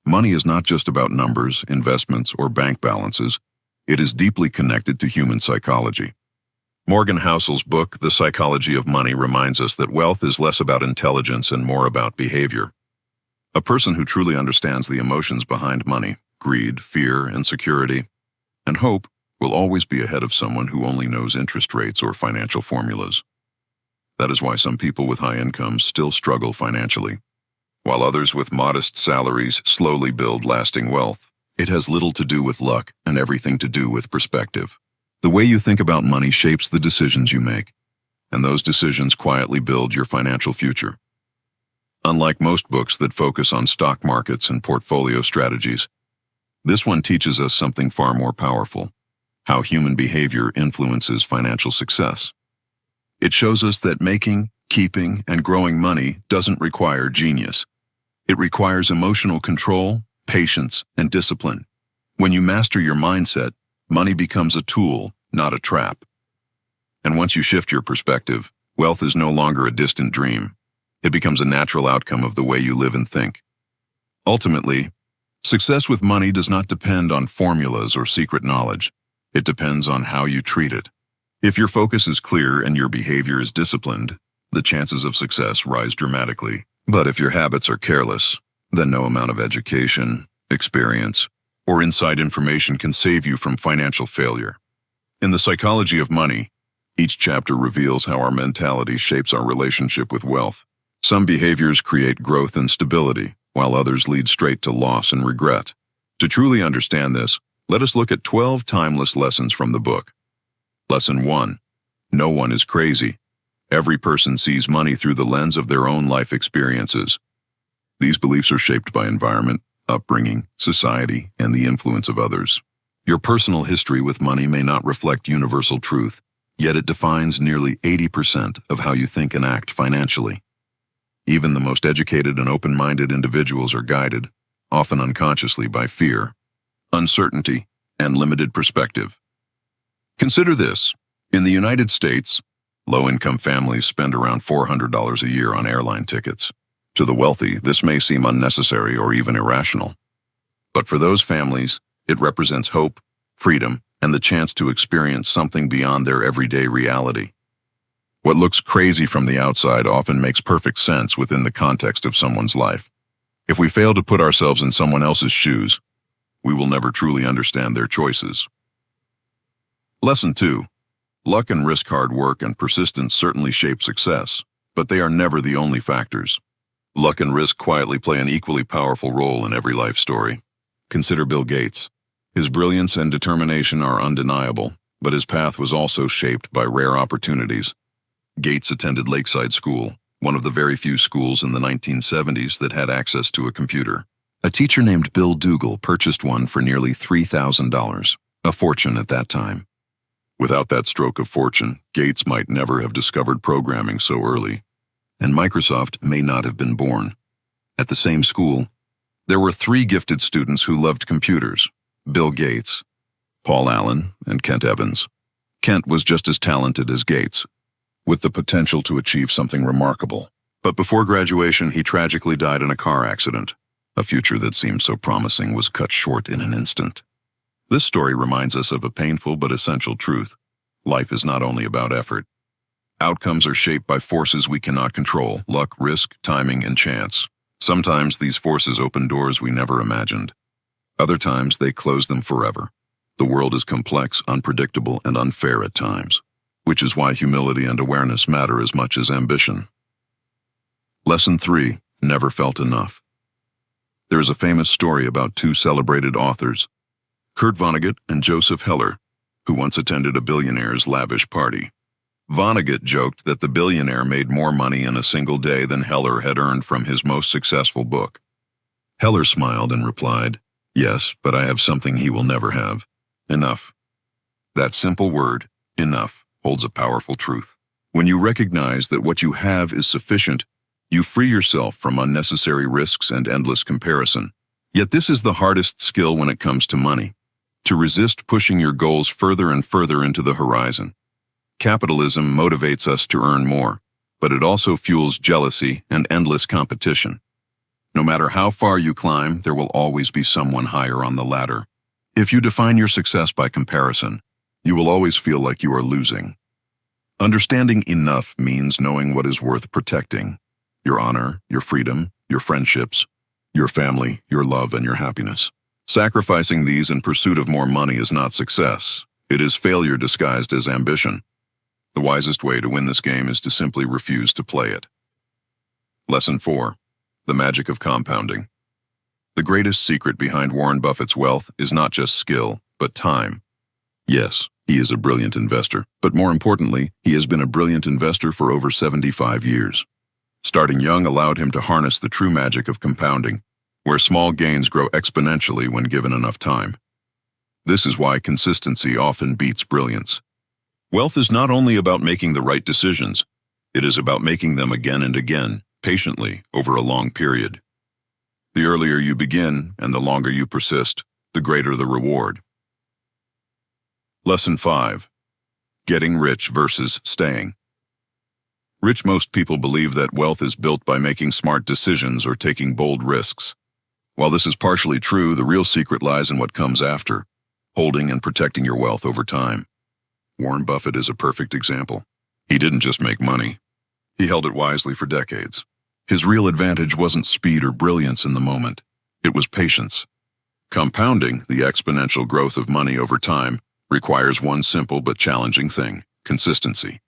Money is not just about numbers, investments, or bank balances. It is deeply connected to human psychology. Morgan Housel's book, The Psychology of Money, reminds us that wealth is less about intelligence and more about behavior. A person who truly understands the emotions behind money, greed, fear, insecurity, and hope, will always be ahead of someone who only knows interest rates or financial formulas. That is why some people with high incomes still struggle financially, while others with modest salaries slowly build lasting wealth. It has little to do with luck and everything to do with perspective. The way you think about money shapes the decisions you make, and those decisions quietly build your financial future. Unlike most books that focus on stock markets and portfolio strategies, this one teaches us something far more powerful: how human behavior influences financial success. It shows us that making, keeping, and growing money doesn't require genius. It requires emotional control, patience, and discipline. When you master your mindset, money becomes a tool, not a trap. And once you shift your perspective, wealth is no longer a distant dream. It becomes a natural outcome of the way you live and think. Ultimately, success with money does not depend on formulas or secret knowledge. It depends on how you treat it. If your focus is clear and your behavior is disciplined, the chances of success rise dramatically. But if your habits are careless, then no amount of education, experience, or inside information can save you from financial failure. In The Psychology of Money, each chapter reveals how our mentality shapes our relationship with wealth. Some behaviors create growth and stability, while others lead straight to loss and regret. To truly understand this, let us look at 12 timeless lessons from the book. Lesson 1. No one is crazy. Every person sees money through the lens of their own life experiences. These beliefs are shaped by environment, upbringing, society, and the influence of others. Your personal history with money may not reflect universal truth, yet it defines nearly 80% of how you think and act financially. Even the most educated and open-minded individuals are guided, often unconsciously, by fear, uncertainty, and limited perspective. Consider this. In the United States, low-income families spend around $400 a year on airline tickets. To the wealthy, this may seem unnecessary or even irrational. But for those families, it represents hope, freedom, and the chance to experience something beyond their everyday reality. What looks crazy from the outside often makes perfect sense within the context of someone's life. If we fail to put ourselves in someone else's shoes, we will never truly understand their choices. Lesson 2. Luck and risk, hard work, and persistence certainly shape success, but they are never the only factors. Luck and risk quietly play an equally powerful role in every life story. Consider Bill Gates. His brilliance and determination are undeniable, but his path was also shaped by rare opportunities. Gates attended Lakeside School, one of the very few schools in the 1970s that had access to a computer. A teacher named Bill Dougal purchased one for nearly $3,000, a fortune at that time. Without that stroke of fortune, Gates might never have discovered programming so early, and Microsoft may not have been born. At the same school, there were 3 gifted students who loved computers: Bill Gates, Paul Allen, and Kent Evans. Kent was just as talented as Gates, with the potential to achieve something remarkable. But before graduation, he tragically died in a car accident. A future that seemed so promising was cut short in an instant. This story reminds us of a painful but essential truth. Life is not only about effort. Outcomes are shaped by forces we cannot control: luck, risk, timing, and chance. Sometimes these forces open doors we never imagined. Other times they close them forever. The world is complex, unpredictable, and unfair at times, which is why humility and awareness matter as much as ambition. Lesson 3. Never felt enough. There is a famous story about 2 celebrated authors, Kurt Vonnegut and Joseph Heller, who once attended a billionaire's lavish party. Vonnegut joked that the billionaire made more money in a single day than Heller had earned from his most successful book. Heller smiled and replied, "Yes, but I have something he will never have: enough." That simple word, enough, holds a powerful truth. When you recognize that what you have is sufficient, you free yourself from unnecessary risks and endless comparison. Yet this is the hardest skill when it comes to money: to resist pushing your goals further and further into the horizon. Capitalism motivates us to earn more, but it also fuels jealousy and endless competition. No matter how far you climb, there will always be someone higher on the ladder. If you define your success by comparison, you will always feel like you are losing. Understanding enough means knowing what is worth protecting: your honor, your freedom, your friendships, your family, your love, and your happiness. Sacrificing these in pursuit of more money is not success. It is failure disguised as ambition. The wisest way to win this game is to simply refuse to play it. Lesson 4. The magic of compounding. The greatest secret behind Warren Buffett's wealth is not just skill, but time. Yes, he is a brilliant investor, but more importantly, he has been a brilliant investor for over 75 years. Starting young allowed him to harness the true magic of compounding, where small gains grow exponentially when given enough time. This is why consistency often beats brilliance. Wealth is not only about making the right decisions, it is about making them again and again, patiently, over a long period. The earlier you begin and the longer you persist, the greater the reward. Lesson 5. Getting rich versus staying. Most people believe that wealth is built by making smart decisions or taking bold risks. While this is partially true, the real secret lies in what comes after: holding and protecting your wealth over time. Warren Buffett is a perfect example. He didn't just make money. He held it wisely for decades. His real advantage wasn't speed or brilliance in the moment. It was patience. Compounding, the exponential growth of money over time, requires one simple but challenging thing: consistency.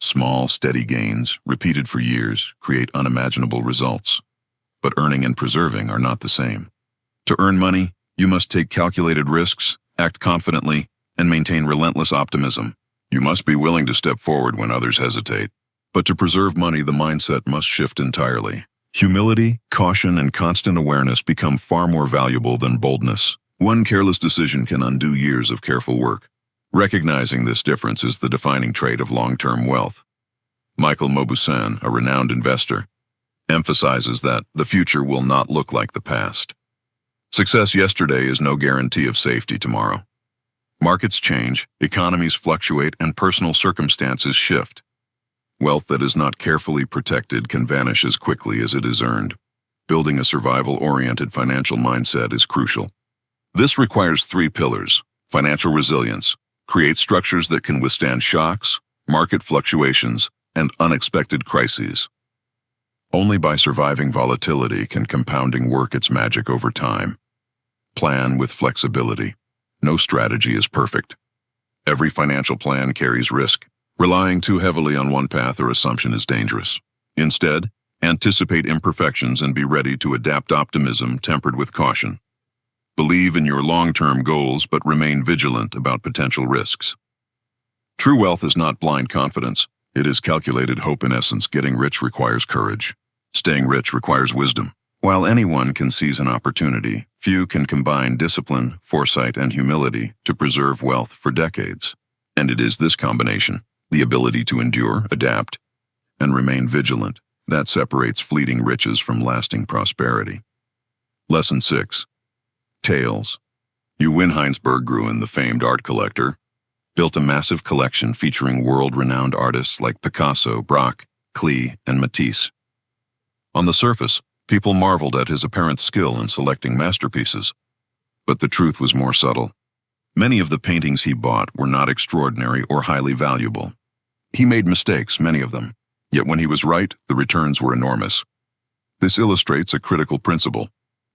Small, steady gains, repeated for years, create unimaginable results. But earning and preserving are not the same. To earn money, you must take calculated risks, act confidently, and maintain relentless optimism. You must be willing to step forward when others hesitate. But to preserve money, the mindset must shift entirely. Humility, caution, and constant awareness become far more valuable than boldness. One careless decision can undo years of careful work. Recognizing this difference is the defining trait of long-term wealth. Michael Mauboussin, a renowned investor, emphasizes that the future will not look like the past. Success yesterday is no guarantee of safety tomorrow. Markets change, economies fluctuate, and personal circumstances shift. Wealth that is not carefully protected can vanish as quickly as it is earned. Building a survival-oriented financial mindset is crucial. This requires 3 pillars: financial resilience. Create structures that can withstand shocks, market fluctuations, and unexpected crises. Only by surviving volatility can compounding work its magic over time. Plan with flexibility. No strategy is perfect. Every financial plan carries risk. Relying too heavily on one path or assumption is dangerous. Instead, anticipate imperfections and be ready to adapt. Optimism tempered with caution. Believe in your long-term goals but remain vigilant about potential risks. True wealth is not blind confidence. It is calculated hope. In essence, getting rich requires courage. Staying rich requires wisdom. While anyone can seize an opportunity, few can combine discipline, foresight, and humility to preserve wealth for decades. And it is this combination, the ability to endure, adapt, and remain vigilant, that separates fleeting riches from lasting prosperity. Lesson 6. Tales. Ewan Heinsberg-Gruen, the famed art collector, built a massive collection featuring world-renowned artists like Picasso, Braque, Klee, and Matisse. On the surface, people marveled at his apparent skill in selecting masterpieces. But the truth was more subtle. Many of the paintings he bought were not extraordinary or highly valuable. He made mistakes, many of them, yet when he was right, the returns were enormous. This illustrates a critical principle.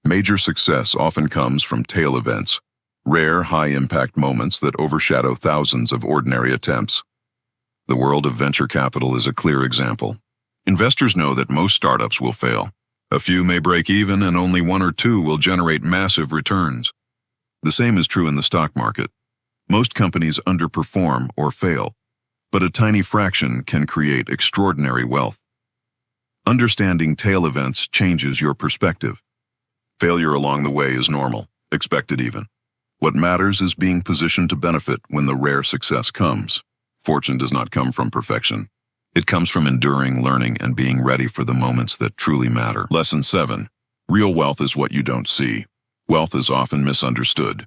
Major success often comes from tail events, rare, high-impact moments that overshadow thousands of ordinary attempts. The world of venture capital is a clear example. Investors know that most startups will fail. A few may break even, and only 1 or 2 will generate massive returns. The same is true in the stock market. Most companies underperform or fail, but a tiny fraction can create extraordinary wealth. Understanding tail events changes your perspective. Failure along the way is normal, expected even. What matters is being positioned to benefit when the rare success comes. Fortune does not come from perfection. It comes from enduring, learning, and being ready for the moments that truly matter. Lesson 7. Real wealth is what you don't see. Wealth is often misunderstood.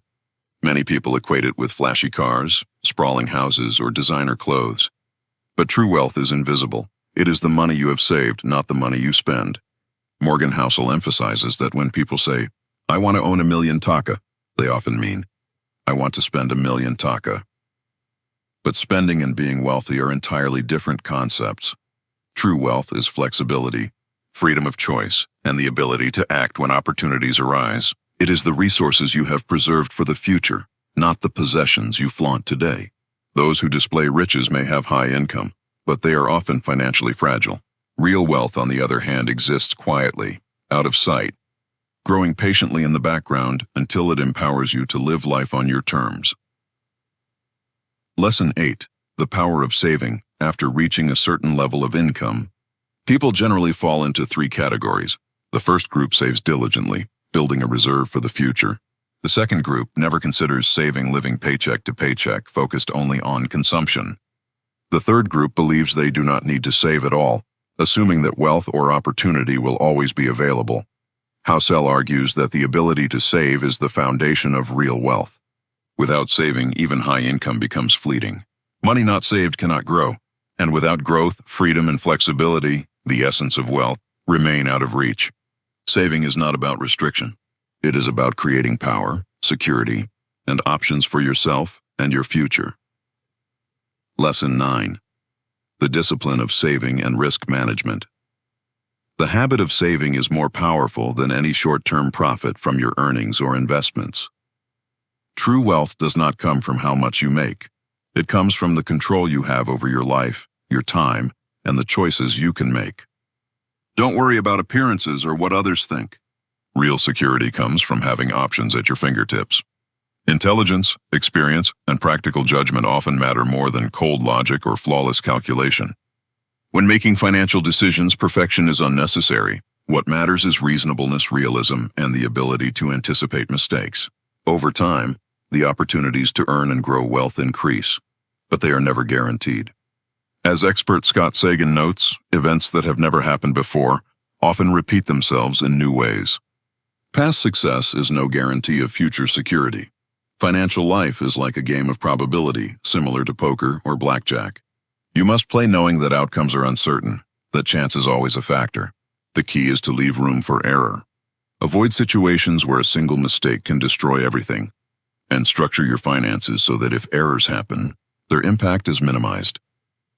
Many people equate it with flashy cars, sprawling houses, or designer clothes. But true wealth is invisible. It is the money you have saved, not the money you spend. Morgan Housel emphasizes that when people say, "I want to own 1,000,000 taka," they often mean, "I want to spend 1,000,000 taka." But spending and being wealthy are entirely different concepts. True wealth is flexibility, freedom of choice, and the ability to act when opportunities arise. It is the resources you have preserved for the future, not the possessions you flaunt today. Those who display riches may have high income, but they are often financially fragile. Real wealth, on the other hand, exists quietly, out of sight, growing patiently in the background until it empowers you to live life on your terms. Lesson 8. The power of saving after reaching a certain level of income. People generally fall into 3 categories. The first group saves diligently, building a reserve for the future. The second group never considers saving, living paycheck to paycheck, focused only on consumption. The third group believes they do not need to save at all, assuming that wealth or opportunity will always be available. Housel argues that the ability to save is the foundation of real wealth. Without saving, even high income becomes fleeting. Money not saved cannot grow, and without growth, freedom, and flexibility, the essence of wealth, remain out of reach. Saving is not about restriction. It is about creating power, security, and options for yourself and your future. Lesson 9. The discipline of saving and risk management. The habit of saving is more powerful than any short-term profit from your earnings or investments. True wealth does not come from how much you make. It comes from the control you have over your life, your time, and the choices you can make. Don't worry about appearances or what others think. Real security comes from having options at your fingertips. Intelligence, experience, and practical judgment often matter more than cold logic or flawless calculation. When making financial decisions, perfection is unnecessary. What matters is reasonableness, realism, and the ability to anticipate mistakes. Over time, the opportunities to earn and grow wealth increase, but they are never guaranteed. As expert Scott Sagan notes, events that have never happened before often repeat themselves in new ways. Past success is no guarantee of future security. Financial life is like a game of probability, similar to poker or blackjack. You must play knowing that outcomes are uncertain, that chance is always a factor. The key is to leave room for error. Avoid situations where a single mistake can destroy everything, and structure your finances so that if errors happen, their impact is minimized.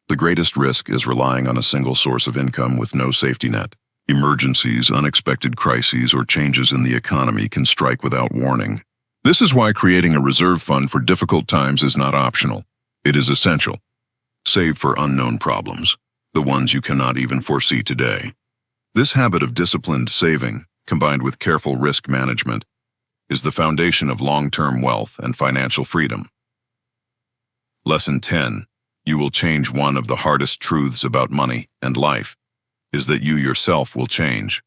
The greatest risk is relying on a single source of income with no safety net. Emergencies, unexpected crises, or changes in the economy can strike without warning. This is why creating a reserve fund for difficult times is not optional. It is essential. Save for unknown problems, the ones you cannot even foresee today. This habit of disciplined saving, combined with careful risk management, is the foundation of long-term wealth and financial freedom. Lesson 10. You will change. One of the hardest truths about money and life is that you yourself will change.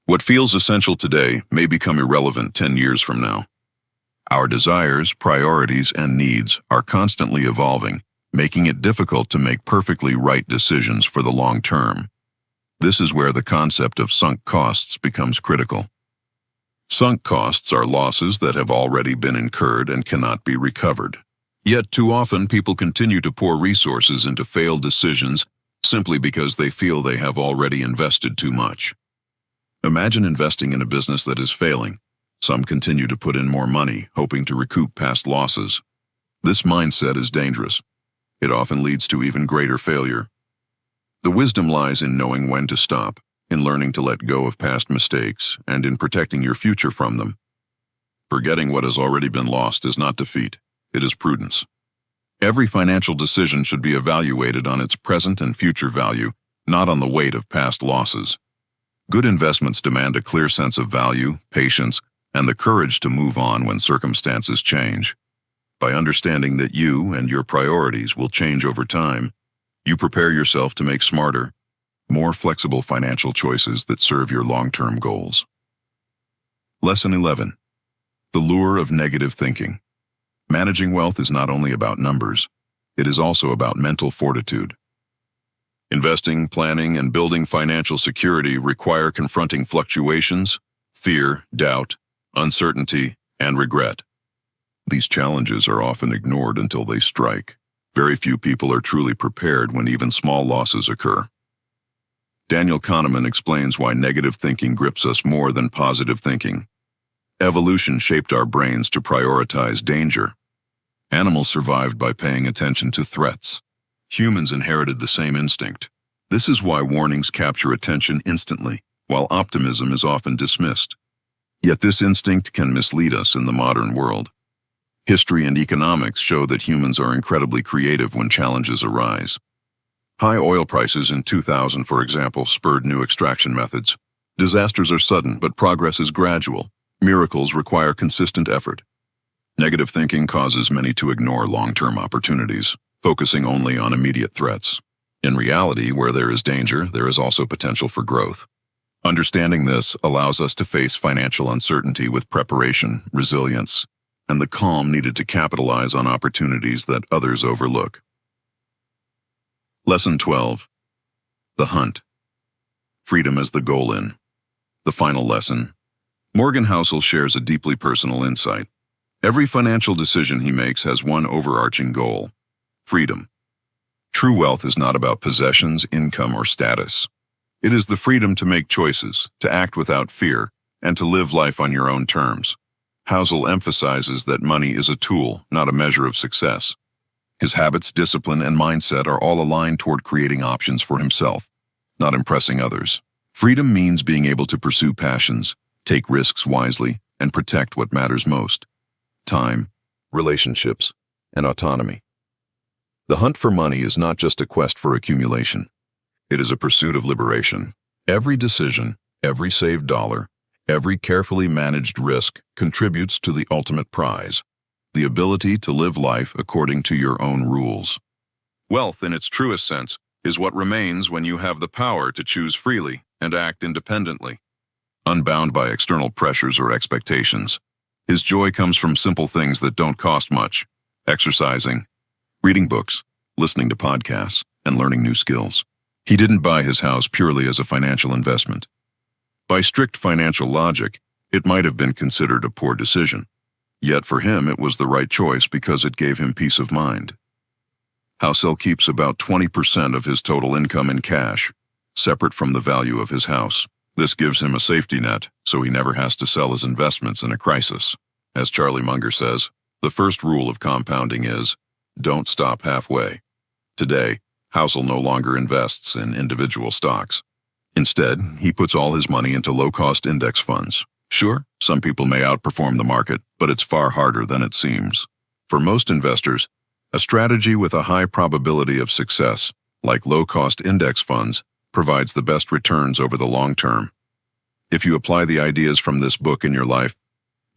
What feels essential today may become irrelevant 10 years from now. Our desires, priorities, and needs are constantly evolving, making it difficult to make perfectly right decisions for the long term. This is where the concept of sunk costs becomes critical. Sunk costs are losses that have already been incurred and cannot be recovered. Yet too often people continue to pour resources into failed decisions simply because they feel they have already invested too much. Imagine investing in a business that is failing. Some continue to put in more money, hoping to recoup past losses. This mindset is dangerous. It often leads to even greater failure. The wisdom lies in knowing when to stop, in learning to let go of past mistakes, and in protecting your future from them. Forgetting what has already been lost is not defeat. It is prudence. Every financial decision should be evaluated on its present and future value, not on the weight of past losses. Good investments demand a clear sense of value, patience, and the courage to move on when circumstances change. By understanding that you and your priorities will change over time, you prepare yourself to make smarter, more flexible financial choices that serve your long-term goals. Lesson 11. The lure of negative thinking. Managing wealth is not only about numbers, it is also about mental fortitude. Investing, planning, and building financial security require confronting fluctuations, fear, doubt, uncertainty, and regret. These challenges are often ignored until they strike. Very few people are truly prepared when even small losses occur. Daniel Kahneman explains why negative thinking grips us more than positive thinking. Evolution shaped our brains to prioritize danger. Animals survived by paying attention to threats. Humans inherited the same instinct. This is why warnings capture attention instantly, while optimism is often dismissed. Yet this instinct can mislead us in the modern world. History and economics show that humans are incredibly creative when challenges arise. High oil prices in 2000, for example, spurred new extraction methods. Disasters are sudden, but progress is gradual. Miracles require consistent effort. Negative thinking causes many to ignore long-term opportunities, focusing only on immediate threats. In reality, where there is danger, there is also potential for growth. Understanding this allows us to face financial uncertainty with preparation, resilience, and the calm needed to capitalize on opportunities that others overlook. Lesson 12. The Hunt. Freedom as the goal in. The final lesson. Morgan Housel shares a deeply personal insight. Every financial decision he makes has one overarching goal: freedom. True wealth is not about possessions, income, or status. It is the freedom to make choices, to act without fear, and to live life on your own terms. Housel emphasizes that money is a tool, not a measure of success. His habits, discipline, and mindset are all aligned toward creating options for himself, not impressing others. Freedom means being able to pursue passions, take risks wisely, and protect what matters most: time, relationships, and autonomy. The hunt for money is not just a quest for accumulation. It is a pursuit of liberation. Every decision, every saved dollar, every carefully managed risk contributes to the ultimate prize: the ability to live life according to your own rules. Wealth, in its truest sense, is what remains when you have the power to choose freely and act independently, unbound by external pressures or expectations. His joy comes from simple things that don't cost much: exercising, reading books, listening to podcasts, and learning new skills. He didn't buy his house purely as a financial investment. By strict financial logic, it might have been considered a poor decision. Yet for him, it was the right choice because it gave him peace of mind. Housel keeps about 20% of his total income in cash, separate from the value of his house. This gives him a safety net, so he never has to sell his investments in a crisis. As Charlie Munger says, the first rule of compounding is, don't stop halfway. Today, Housel no longer invests in individual stocks. Instead, he puts all his money into low-cost index funds. Sure, some people may outperform the market, but it's far harder than it seems. For most investors, a strategy with a high probability of success, like low-cost index funds, provides the best returns over the long term. If you apply the ideas from this book in your life,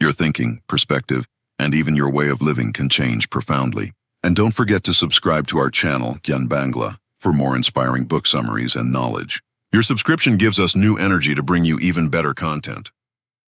your thinking, perspective, and even your way of living can change profoundly. And don't forget to subscribe to our channel, Gyan Bangla, for more inspiring book summaries and knowledge. Your subscription gives us new energy to bring you even better content.